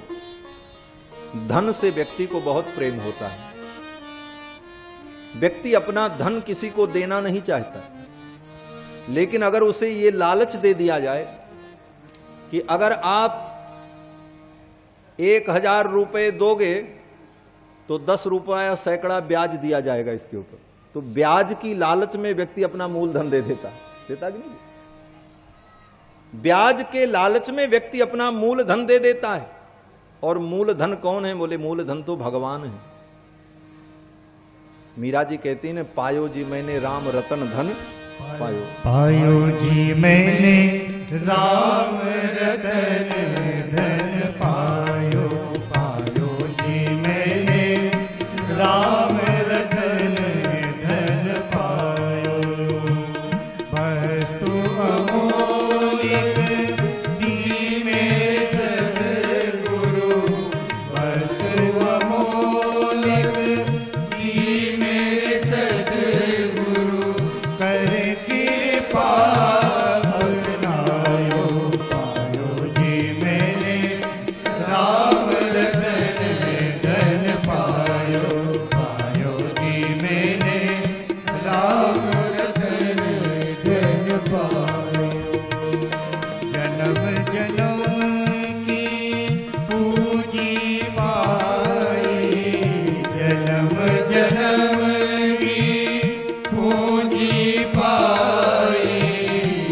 धन से व्यक्ति को बहुत प्रेम होता है। व्यक्ति अपना धन किसी को देना नहीं चाहता, लेकिन अगर उसे ये लालच दे दिया जाए कि अगर आप 1000 रुपए दोगे तो 10 रुपया सैकड़ा ब्याज दिया जाएगा इसके ऊपर, तो ब्याज की लालच में व्यक्ति अपना मूलधन दे देता कि नहीं? ब्याज के लालच में व्यक्ति अपना मूलधन दे देता है। और मूलधन कौन है? बोले मूलधन तो भगवान है। मीरा जी कहती है, पायो जी मैंने राम रतन धन पायो। पायो जी मैंने राम रतन धन पायो। पायो जी मैंने राम रतन धन पायो। वस्तु अमूल्य दी मेरे सद्गुरु। वस्तु अमूल्य दी मेरे सद्गुरु। कर कृपा अपनायो। पायो जी मैंने राम रतन धन पायो। पायो जी मैंने राम रतन धन पायो। जन्म जन्म की पूजी पाई। जन्म जन्म की पूजी पाई।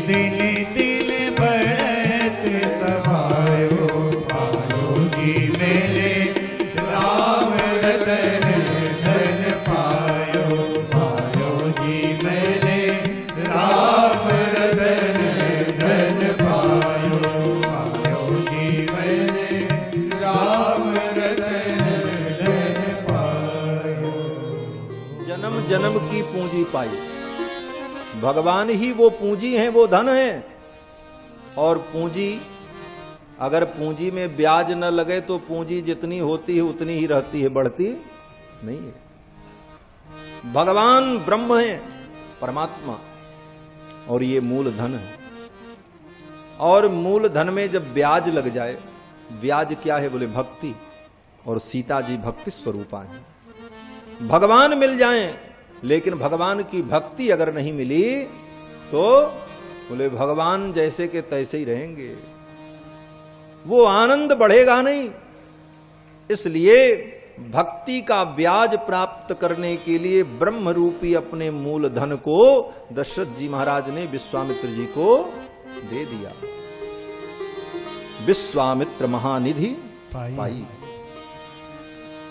दिन दिन बढ़त समायो। पायो जी मेरे राम रतन धन पायो। पायो जी मेरे राम रतन धन पायो। पायो जी मेरे राम रतन धन पायो। जन्म जन्म की पूंजी पाई। भगवान ही वो पूंजी है, वो धन है। और पूंजी, अगर पूंजी में ब्याज न लगे तो पूंजी जितनी होती है उतनी ही रहती है, बढ़ती नहीं है। भगवान ब्रह्म है, परमात्मा, और ये मूल धन है। और मूल धन में जब ब्याज लग जाए, ब्याज क्या है? बोले भक्ति। और सीता जी भक्ति स्वरूपा है। भगवान मिल जाएं, लेकिन भगवान की भक्ति अगर नहीं मिली तो बोले भगवान जैसे के तैसे ही रहेंगे, वो आनंद बढ़ेगा नहीं। इसलिए भक्ति का ब्याज प्राप्त करने के लिए ब्रह्म रूपी अपने मूल धन को दशरथ जी महाराज ने विश्वामित्र जी को दे दिया। विश्वामित्र महानिधि पाई।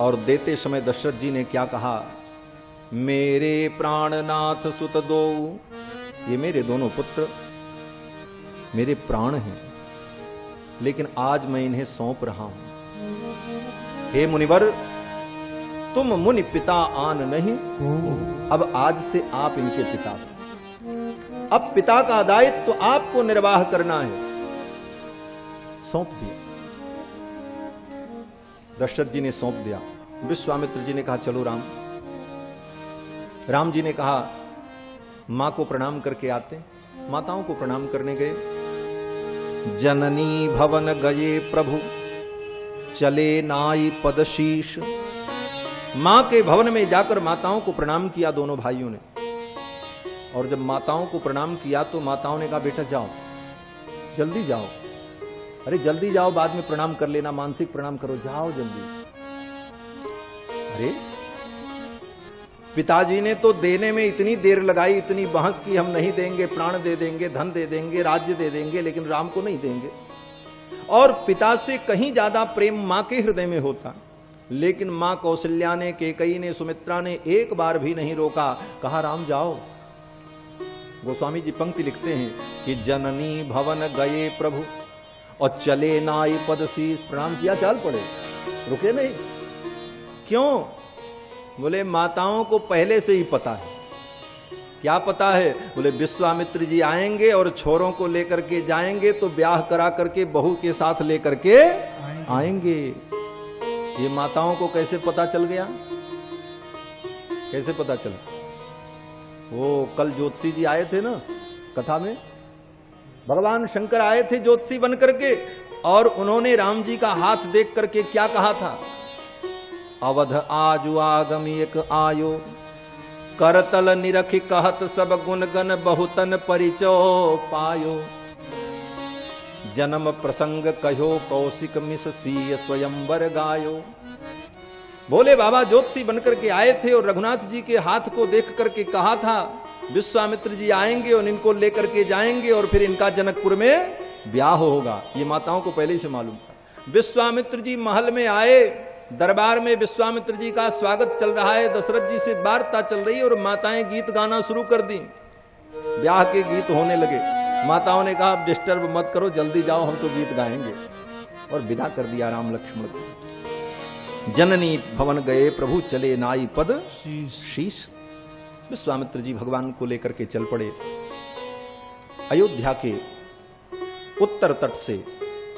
और देते समय दशरथ जी ने क्या कहा? मेरे प्राणनाथ सुत दो। ये मेरे दोनों पुत्र मेरे प्राण हैं, लेकिन आज मैं इन्हें सौंप रहा हूं। हे मुनिवर, तुम मुनि पिता आन नहीं, अब आज से आप इनके पिता हो। अब पिता का दायित्व तो आपको निर्वाह करना है। सौंप दिया। दशरथ जी ने सौंप दिया। विश्वामित्र जी ने कहा चलो राम। राम जी ने कहा मां को प्रणाम करके आते। माताओं को प्रणाम करने गए। जननी भवन गए प्रभु चले नाई पदशीष। मां के भवन में जाकर माताओं को प्रणाम किया दोनों भाइयों ने। और जब माताओं को प्रणाम किया तो माताओं ने कहा बेटा जाओ, जल्दी जाओ। अरे जल्दी जाओ, बाद में प्रणाम कर लेना, मानसिक प्रणाम करो, जाओ जल्दी। अरे पिताजी ने तो देने में इतनी देर लगाई, इतनी बहस की, हम नहीं देंगे, प्राण दे देंगे, धन दे देंगे, राज्य दे देंगे, लेकिन राम को नहीं देंगे। और पिता से कहीं ज्यादा प्रेम मां के हृदय में होता, लेकिन मां कौशल्या ने, केकई ने, सुमित्रा ने एक बार भी नहीं रोका, कहा राम जाओ। गोस्वामी जी पंक्ति लिखते हैं कि जननी भवन गए प्रभु और चले नाई पदशीष। प्रणाम किया, चाल पड़े, रुके नहीं। क्यों? बोले माताओं को पहले से ही पता है। क्या पता है? बोले विश्वामित्र जी आएंगे और छोरों को लेकर के जाएंगे तो ब्याह करा करके बहू के साथ लेकर के आएंगे। ये माताओं को कैसे पता चल गया? कैसे पता चला? वो कल ज्योतिषी जी आए थे ना कथा में, भगवान शंकर आए थे ज्योतिषी बन करके, और उन्होंने राम जी का हाथ देख करके क्या कहा था? अवध आजु आगमी एक आयो करतल निरखि कहत सब गुण गण बहुतन परिचो पायो। जन्म प्रसंग कहो कौशिक मिस सीय स्वयंवर गायो। बोले बाबा ज्योतिषी बनकर के आए थे और रघुनाथ जी के हाथ को देख करके कहा था विश्वामित्र जी आएंगे और इनको लेकर के जाएंगे और फिर इनका जनकपुर में ब्याह होगा। ये माताओं को पहले ही से मालूम था। विश्वामित्र जी महल में आए, दरबार में विश्वामित्र जी का स्वागत चल रहा है, दशरथ जी से वार्ता चल रही है और माताएं गीत गाना शुरू कर दी। ब्याह के गीत होने लगे। माताओं ने कहा डिस्टर्ब मत करो, जल्दी जाओ, हम तो गीत गाएंगे, और विदा कर दिया राम लक्ष्मण को। जननी भवन गए प्रभु चले नाई पद शीश। विश्वामित्र जी भगवान को लेकर के चल पड़े। अयोध्या के उत्तर तट से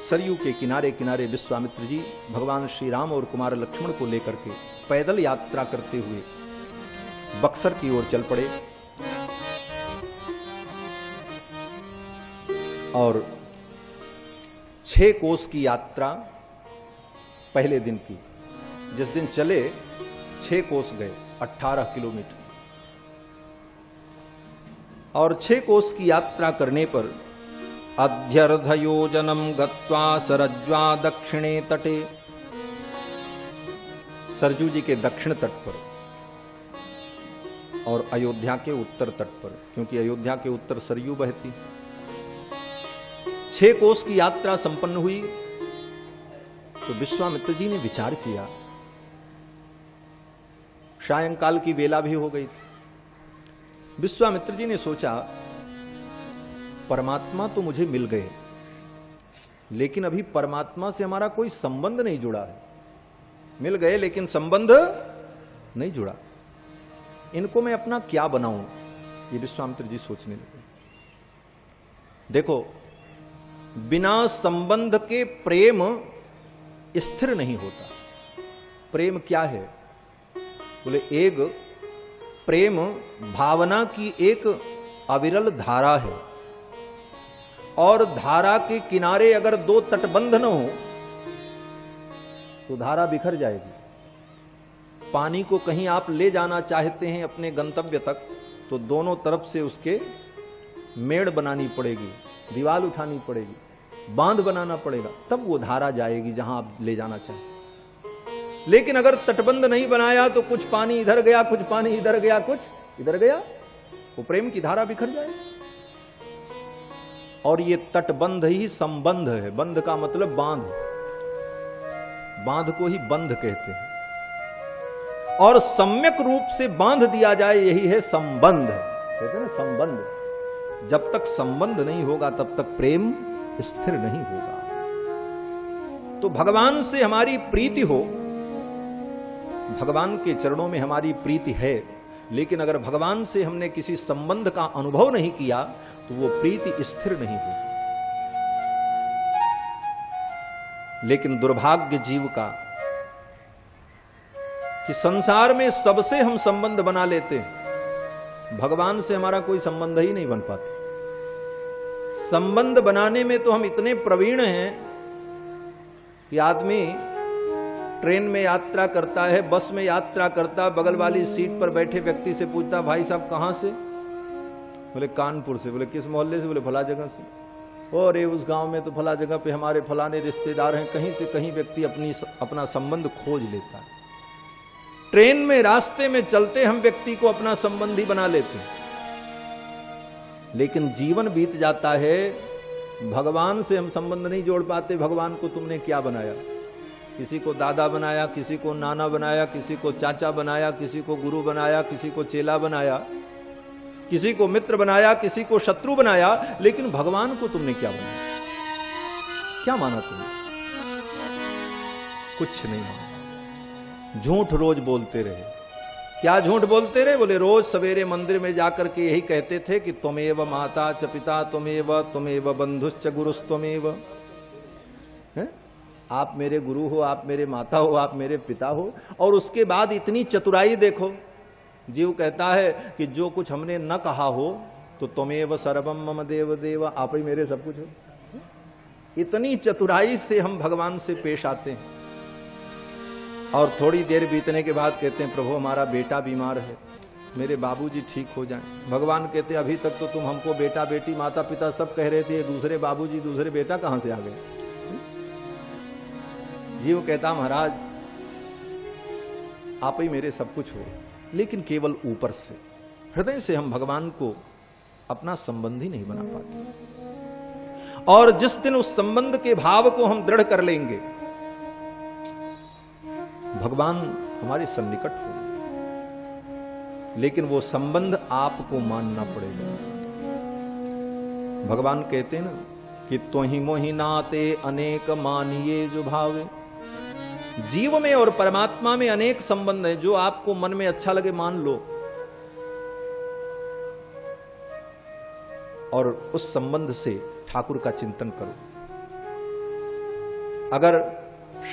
सरयू के किनारे किनारे विश्वामित्र जी भगवान श्री राम और कुमार लक्ष्मण को लेकर के पैदल यात्रा करते हुए बक्सर की ओर चल पड़े। और 6 कोस की यात्रा पहले दिन की। जिस दिन चले 6 कोस गए, 18 किलोमीटर। और 6 कोस की यात्रा करने पर अध्यर्धयोजनम गत्वा सरज्वा दक्षिणे तटे। सरजू जी के दक्षिण तट पर और अयोध्या के उत्तर तट पर, क्योंकि अयोध्या के उत्तर सरयू बहती। 6 कोस की यात्रा संपन्न हुई तो विश्वामित्र जी ने विचार किया। सायंकाल की वेला भी हो गई थी। विश्वामित्र जी ने सोचा परमात्मा तो मुझे मिल गए, लेकिन अभी परमात्मा से हमारा कोई संबंध नहीं जुड़ा है। मिल गए लेकिन संबंध नहीं जुड़ा, इनको मैं अपना क्या बनाऊं? ये विश्वामित्र जी सोचने लगे। देखो, बिना संबंध के प्रेम स्थिर नहीं होता। प्रेम क्या है? बोले एक प्रेम भावना की एक अविरल धारा है, और धारा के किनारे अगर 2 तटबंध न हो तो धारा बिखर जाएगी। पानी को कहीं आप ले जाना चाहते हैं अपने गंतव्य तक, तो दोनों तरफ से उसके मेड़ बनानी पड़ेगी, दीवार उठानी पड़ेगी, बांध बनाना पड़ेगा, तब वो धारा जाएगी जहां आप ले जाना चाहते। लेकिन अगर तटबंध नहीं बनाया तो कुछ पानी इधर गया, कुछ पानी इधर गया, कुछ इधर गया, वो प्रेम की धारा बिखर जाए। और ये तटबंध ही संबंध है। बंध का मतलब बांध, बांध को ही बंध कहते हैं। और सम्यक रूप से बांध दिया जाए, यही है संबंध। कहते हैं ना संबंध। जब तक संबंध नहीं होगा तब तक प्रेम स्थिर नहीं होगा। तो भगवान से हमारी प्रीति हो, भगवान के चरणों में हमारी प्रीति है, लेकिन अगर भगवान से हमने किसी संबंध का अनुभव नहीं किया तो वो प्रीति स्थिर नहीं होगी। लेकिन दुर्भाग्य जीव का कि संसार में सबसे हम संबंध बना लेते हैं, भगवान से हमारा कोई संबंध ही नहीं बन पाता। संबंध बनाने में तो हम इतने प्रवीण हैं कि आदमी ट्रेन में यात्रा करता है, बस में यात्रा करता, बगल वाली सीट पर बैठे व्यक्ति से पूछता, भाई साहब कहां से? बोले कानपुर से। बोले किस मोहल्ले से? बोले फला जगह से। और उस गांव में तो फला जगह पे हमारे फलाने रिश्तेदार हैं। कहीं से कहीं व्यक्ति अपना संबंध खोज लेता है। ट्रेन में रास्ते में चलते हम व्यक्ति को अपना संबंधी बना लेते हैं, लेकिन जीवन बीत जाता है, भगवान से हम संबंध नहीं जोड़ पाते। भगवान को तुमने क्या बनाया? किसी को दादा बनाया, किसी को नाना बनाया, किसी को चाचा बनाया, किसी को गुरु बनाया, किसी को चेला बनाया, किसी को मित्र बनाया, किसी को शत्रु बनाया, लेकिन भगवान को तुमने क्या बनाया? क्या माना तुमने? कुछ नहीं माना। झूठ रोज बोलते रहे। क्या झूठ बोलते रहे? बोले रोज सवेरे मंदिर में जाकर के यही कहते थे कि त्वमेव माता च पिता त्वमेव बंधुश्च गुरुस्त्वमेव। आप मेरे गुरु हो, आप मेरे माता हो, आप मेरे पिता हो। और उसके बाद इतनी चतुराई देखो, जीव कहता है कि जो कुछ हमने न कहा हो तो त्वमेव सर्वम मम देव देव, आप ही मेरे सब कुछ हो। इतनी चतुराई से हम भगवान से पेश आते हैं। और थोड़ी देर बीतने के बाद कहते हैं प्रभु हमारा बेटा बीमार है, मेरे बाबूजी ठीक हो जाएं। भगवान कहते हैं अभी तक तो तुम हमको बेटा बेटी माता पिता सब कह रहे थे, दूसरे बाबूजी दूसरे बेटा कहां से आ गए? जीव कहता महाराज आप ही मेरे सब कुछ हो, लेकिन केवल ऊपर से, हृदय से हम भगवान को अपना संबंधी नहीं बना पाते। और जिस दिन उस संबंध के भाव को हम दृढ़ कर लेंगे, भगवान हमारे सन्निकट होंगे, लेकिन वो संबंध आपको मानना पड़ेगा। भगवान कहते हैं ना कि त्वहि मोहि नाते अनेक मानिए जो भावे। जीव में और परमात्मा में अनेक संबंध है, जो आपको मन में अच्छा लगे मान लो, और उस संबंध से ठाकुर का चिंतन करो। अगर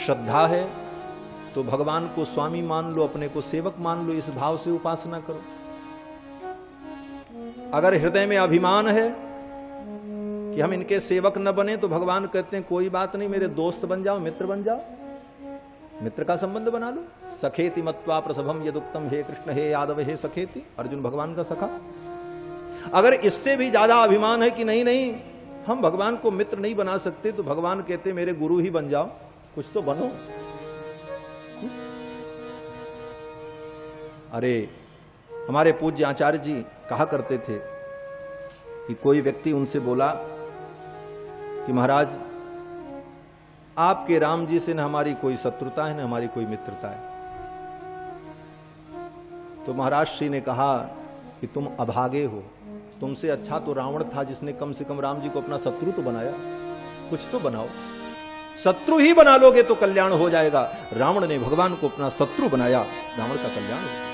श्रद्धा है तो भगवान को स्वामी मान लो, अपने को सेवक मान लो, इस भाव से उपासना करो। अगर हृदय में अभिमान है कि हम इनके सेवक न बने, तो भगवान कहते हैं कोई बात नहीं, मेरे दोस्त बन जाओ, मित्र बन जाओ, मित्र का संबंध बना लो। सखेति मत्वा प्रसभम यदुक्तम, हे कृष्ण हे यादव हे सखेति, अर्जुन भगवान का सखा। अगर इससे भी ज्यादा अभिमान है कि नहीं नहीं हम भगवान को मित्र नहीं बना सकते, तो भगवान कहते मेरे गुरु ही बन जाओ, कुछ तो बनो। अरे हमारे पूज्य आचार्य जी कहा करते थे कि कोई व्यक्ति उनसे बोला कि महाराज आपके राम जी से न हमारी कोई शत्रुता है, न हमारी कोई मित्रता है। तो महाराज श्री ने कहा कि तुम अभागे हो, तुमसे अच्छा तो रावण था, जिसने कम से कम राम जी को अपना शत्रु तो बनाया। कुछ तो बनाओ, शत्रु ही बना लोगे तो कल्याण हो जाएगा। रावण ने भगवान को अपना शत्रु बनाया, रावण का कल्याण हो गया।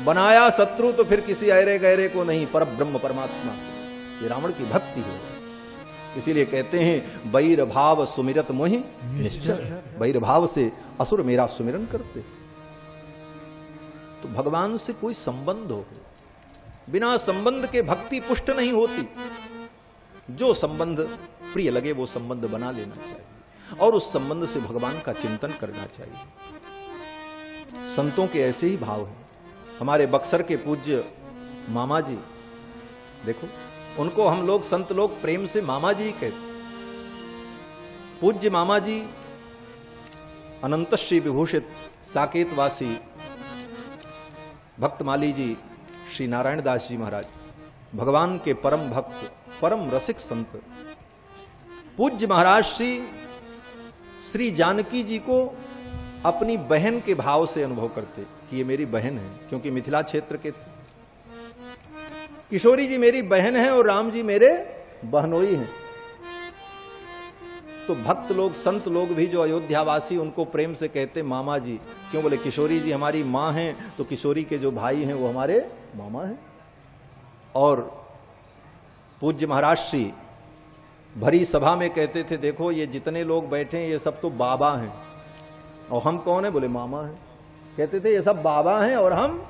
बनाया शत्रु तो फिर किसी अरे गहरे को नहीं, पर ब्रह्म परमात्मा, ये रावण की भक्ति है। इसीलिए कहते हैं बैर भाव सुमिरत मोहि निश्चर, बैर भाव से असुर मेरा सुमिरन करते। तो भगवान से कोई संबंध हो, बिना संबंध के भक्ति पुष्ट नहीं होती। जो संबंध प्रिय लगे वो संबंध बना लेना चाहिए, और उस संबंध से भगवान का चिंतन करना चाहिए। संतों के ऐसे ही भाव हैं। हमारे बक्सर के पूज्य मामा जी, देखो उनको हम लोग संत लोग प्रेम से मामा जी कहते। पूज्य मामा जी अनंत श्री विभूषित साकेतवासी भक्तमाली जी श्री नारायण दास जी महाराज, भगवान के परम भक्त, परम रसिक संत। पूज्य महाराज श्री जानकी जी को अपनी बहन के भाव से अनुभव करते कि ये मेरी बहन है, क्योंकि मिथिला क्षेत्र के थे। किशोरी जी मेरी बहन है और राम जी मेरे बहनोई हैं। तो भक्त लोग, संत लोग भी जो अयोध्यावासी, उनको प्रेम से कहते मामा जी। क्यों? बोले किशोरी जी हमारी मां हैं, तो किशोरी के जो भाई हैं वो हमारे मामा हैं। और पूज्य महाराज श्री भरी सभा में कहते थे, देखो ये जितने लोग बैठे हैं ये सब तो बाबा हैं, और हम कौन है? बोले मामा हैं। कहते थे ये सब बाबा हैं और हम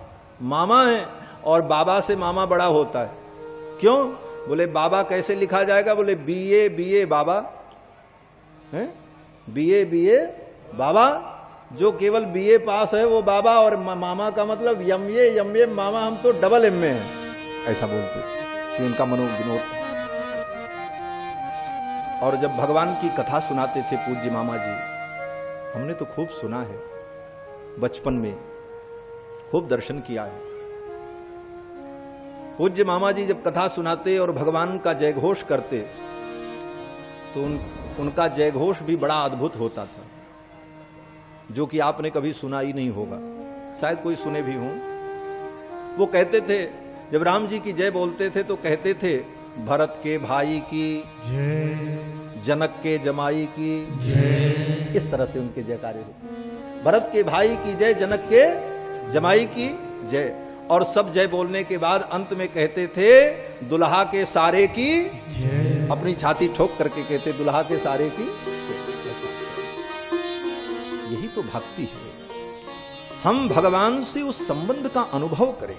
मामा हैं, और बाबा से मामा बड़ा होता है। क्यों? बोले बाबा कैसे लिखा जाएगा? बोले बीए बीए बाबा है, बीए बीए बाबा, जो केवल बीए पास है वो बाबा, और मामा का मतलब एमए मामा, हम तो डबल एम में हैं, ऐसा बोलते कि उनका मनोविनोद। और जब भगवान की कथा सुनाते थे पूज्य मामा जी, हमने तो खूब सुना है, बचपन में खूब दर्शन किया है। पूज्य मामा जी जब कथा सुनाते और भगवान का जयघोष करते तो उनका जयघोष भी बड़ा अद्भुत होता था, जो कि आपने कभी सुना ही नहीं होगा, शायद कोई सुने भी हों। वो कहते थे, जब राम जी की जय बोलते थे तो कहते थे भरत के भाई की जय, जनक के जमाई की जय। इस तरह से उनके जयकारे होते। भरत के भाई की जय, जनक के जमाई की जय। और सब जय बोलने के बाद अंत में कहते थे दुल्हा के सारे की जय। अपनी छाती ठोक करके कहते दुल्हा के सारे की। यही तो भक्ति है। हम भगवान से उस संबंध का अनुभव करें।